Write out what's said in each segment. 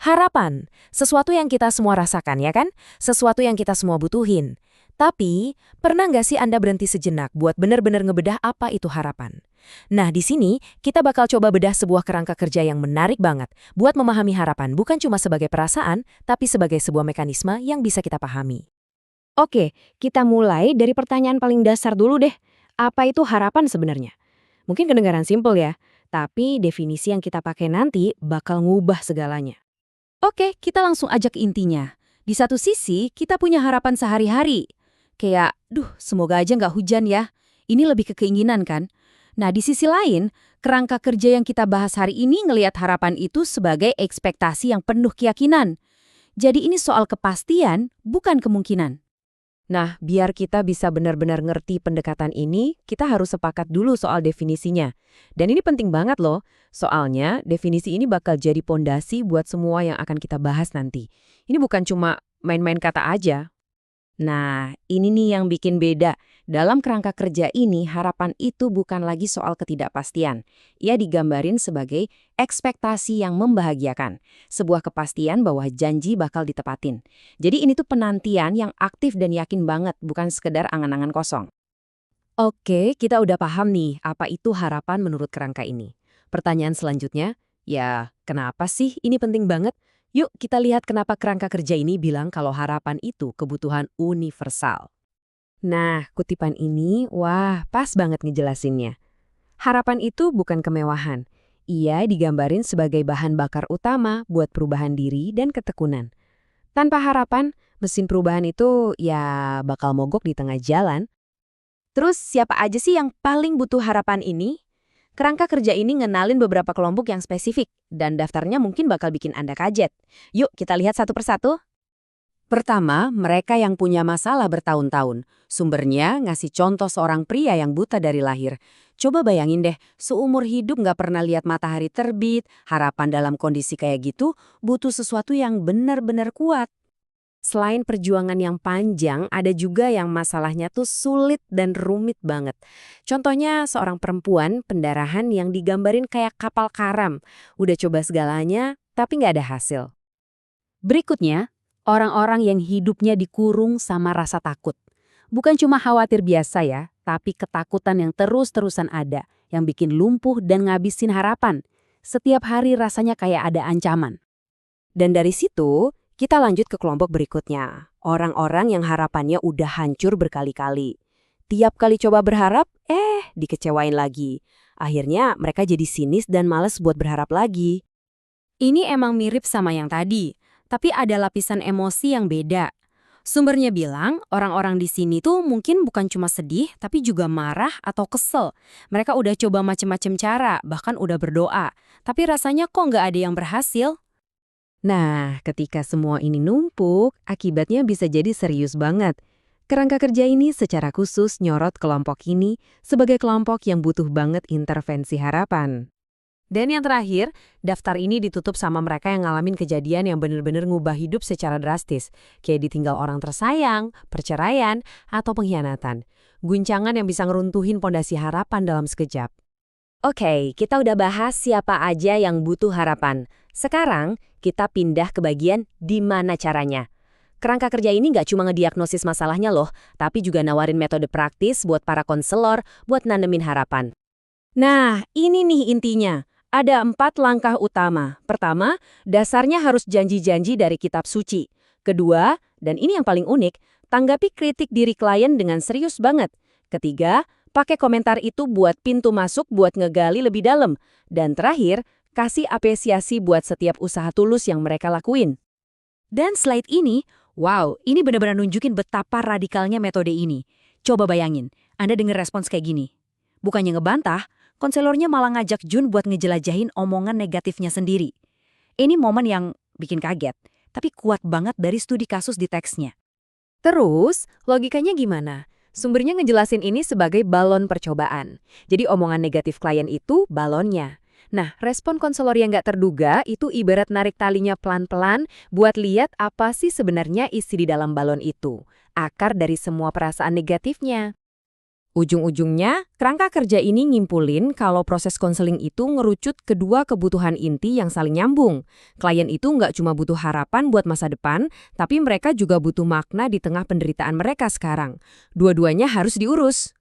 Harapan, sesuatu yang kita semua rasakan ya kan? Sesuatu yang kita semua butuhin. Tapi, pernah nggak sih Anda berhenti sejenak buat benar-benar ngebedah apa itu harapan? Nah, di sini kita bakal coba bedah sebuah kerangka kerja yang menarik banget buat memahami harapan bukan cuma sebagai perasaan, tapi sebagai sebuah mekanisme yang bisa kita pahami. Oke, kita mulai dari pertanyaan paling dasar dulu deh. Apa itu harapan sebenarnya? Mungkin kedengaran simpel ya, tapi definisi yang kita pakai nanti bakal ngubah segalanya. Oke, kita langsung ajak ke intinya. Di satu sisi, kita punya harapan sehari-hari. Kayak, semoga aja nggak hujan ya. Ini lebih ke keinginan kan? Nah, di sisi lain, kerangka kerja yang kita bahas hari ini ngelihat harapan itu sebagai ekspektasi yang penuh keyakinan. Jadi ini soal kepastian, bukan kemungkinan. Nah, biar kita bisa benar-benar ngerti pendekatan ini, kita harus sepakat dulu soal definisinya. Dan ini penting banget loh, soalnya definisi ini bakal jadi pondasi buat semua yang akan kita bahas nanti. Ini bukan cuma main-main kata aja. Nah, ini nih yang bikin beda. Dalam kerangka kerja ini, harapan itu bukan lagi soal ketidakpastian. Ia digambarin sebagai ekspektasi yang membahagiakan. Sebuah kepastian bahwa janji bakal ditepatin. Jadi ini tuh penantian yang aktif dan yakin banget, bukan sekedar angan-angan kosong. Oke, kita udah paham nih apa itu harapan menurut kerangka ini. Pertanyaan selanjutnya, ya kenapa sih ini penting banget? Yuk kita lihat kenapa kerangka kerja ini bilang kalau harapan itu kebutuhan universal. Nah, kutipan ini, wah pas banget ngejelasinnya. Harapan itu bukan kemewahan. Ia digambarin sebagai bahan bakar utama buat perubahan diri dan ketekunan. Tanpa harapan, mesin perubahan itu ya bakal mogok di tengah jalan. Terus siapa aja sih yang paling butuh harapan ini? Kerangka kerja ini ngenalin beberapa kelompok yang spesifik, dan daftarnya mungkin bakal bikin Anda kaget. Yuk kita lihat satu persatu. Pertama, mereka yang punya masalah bertahun-tahun. Sumbernya ngasih contoh seorang pria yang buta dari lahir. Coba bayangin deh, seumur hidup nggak pernah lihat matahari terbit, harapan dalam kondisi kayak gitu butuh sesuatu yang benar-benar kuat. Selain perjuangan yang panjang, ada juga yang masalahnya tuh sulit dan rumit banget. Contohnya seorang perempuan pendarahan yang digambarin kayak kapal karam. Udah coba segalanya, tapi nggak ada hasil. Berikutnya, orang-orang yang hidupnya dikurung sama rasa takut. Bukan cuma khawatir biasa ya, tapi ketakutan yang terus-terusan ada, yang bikin lumpuh dan ngabisin harapan. Setiap hari rasanya kayak ada ancaman. Dan dari situ, kita lanjut ke kelompok berikutnya. Orang-orang yang harapannya udah hancur berkali-kali. Tiap kali coba berharap, dikecewain lagi. Akhirnya mereka jadi sinis dan malas buat berharap lagi. Ini emang mirip sama yang tadi, tapi ada lapisan emosi yang beda. Sumbernya bilang, orang-orang di sini tuh mungkin bukan cuma sedih, tapi juga marah atau kesel. Mereka udah coba macem-macem cara, bahkan udah berdoa. Tapi rasanya kok nggak ada yang berhasil. Nah, ketika semua ini numpuk, akibatnya bisa jadi serius banget. Kerangka kerja ini secara khusus nyorot kelompok ini sebagai kelompok yang butuh banget intervensi harapan. Dan yang terakhir, daftar ini ditutup sama mereka yang ngalamin kejadian yang benar-benar ngubah hidup secara drastis, kayak ditinggal orang tersayang, perceraian, atau pengkhianatan. Guncangan yang bisa ngeruntuhin pondasi harapan dalam sekejap. Oke, kita udah bahas siapa aja yang butuh harapan. Sekarang, kita pindah ke bagian di mana caranya. Kerangka kerja ini nggak cuma ngediagnosis masalahnya loh, tapi juga nawarin metode praktis buat para konselor buat nanemin harapan. Nah, ini nih intinya. Ada 4 langkah utama. Pertama, dasarnya harus janji-janji dari kitab suci. Kedua, dan ini yang paling unik, tanggapi kritik diri klien dengan serius banget. Ketiga, pakai komentar itu buat pintu masuk buat ngegali lebih dalam. Dan terakhir, kasih apresiasi buat setiap usaha tulus yang mereka lakuin. Dan slide ini, wow, ini benar-benar nunjukin betapa radikalnya metode ini. Coba bayangin, Anda denger respons kayak gini. Bukannya ngebantah, konselornya malah ngajak Jun buat ngejelajahin omongan negatifnya sendiri. Ini momen yang bikin kaget, tapi kuat banget dari studi kasus di teksnya. Terus, logikanya gimana? Sumbernya ngejelasin ini sebagai balon percobaan. Jadi omongan negatif klien itu balonnya. Nah, respon konselor yang nggak terduga itu ibarat narik talinya pelan-pelan buat lihat apa sih sebenarnya isi di dalam balon itu. Akar dari semua perasaan negatifnya. Ujung-ujungnya, kerangka kerja ini ngimpulin kalau proses konseling itu ngerucut kedua kebutuhan inti yang saling nyambung. Klien itu nggak cuma butuh harapan buat masa depan, tapi mereka juga butuh makna di tengah penderitaan mereka sekarang. Dua-duanya harus diurus.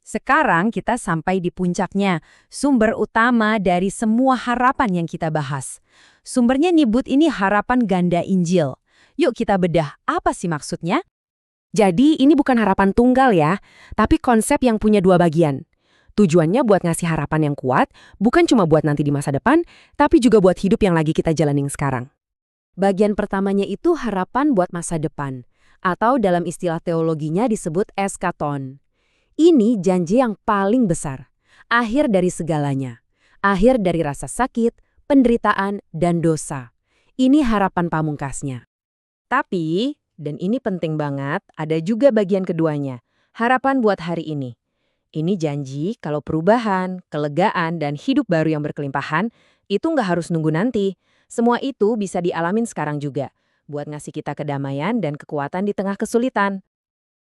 Sekarang kita sampai di puncaknya, sumber utama dari semua harapan yang kita bahas. Sumbernya nyebut ini harapan ganda Injil. Yuk kita bedah, apa sih maksudnya? Jadi ini bukan harapan tunggal ya, tapi konsep yang punya dua bagian. Tujuannya buat ngasih harapan yang kuat, bukan cuma buat nanti di masa depan, tapi juga buat hidup yang lagi kita jalanin sekarang. Bagian pertamanya itu harapan buat masa depan, atau dalam istilah teologinya disebut eskaton. Ini janji yang paling besar, akhir dari segalanya. Akhir dari rasa sakit, penderitaan, dan dosa. Ini harapan pamungkasnya. Tapi, dan ini penting banget, ada juga bagian keduanya, harapan buat hari ini. Ini janji kalau perubahan, kelegaan, dan hidup baru yang berkelimpahan, itu nggak harus nunggu nanti. Semua itu bisa dialamin sekarang juga, buat ngasih kita kedamaian dan kekuatan di tengah kesulitan.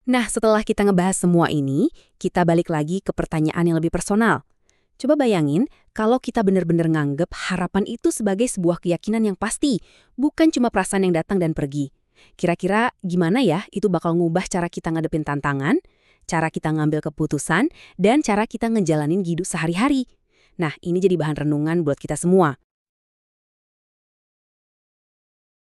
Nah, setelah kita ngebahas semua ini, kita balik lagi ke pertanyaan yang lebih personal. Coba bayangin kalau kita benar-benar nganggep harapan itu sebagai sebuah keyakinan yang pasti, bukan cuma perasaan yang datang dan pergi. Kira-kira gimana ya itu bakal ngubah cara kita ngadepin tantangan, cara kita ngambil keputusan, dan cara kita ngejalanin hidup sehari-hari. Nah, ini jadi bahan renungan buat kita semua.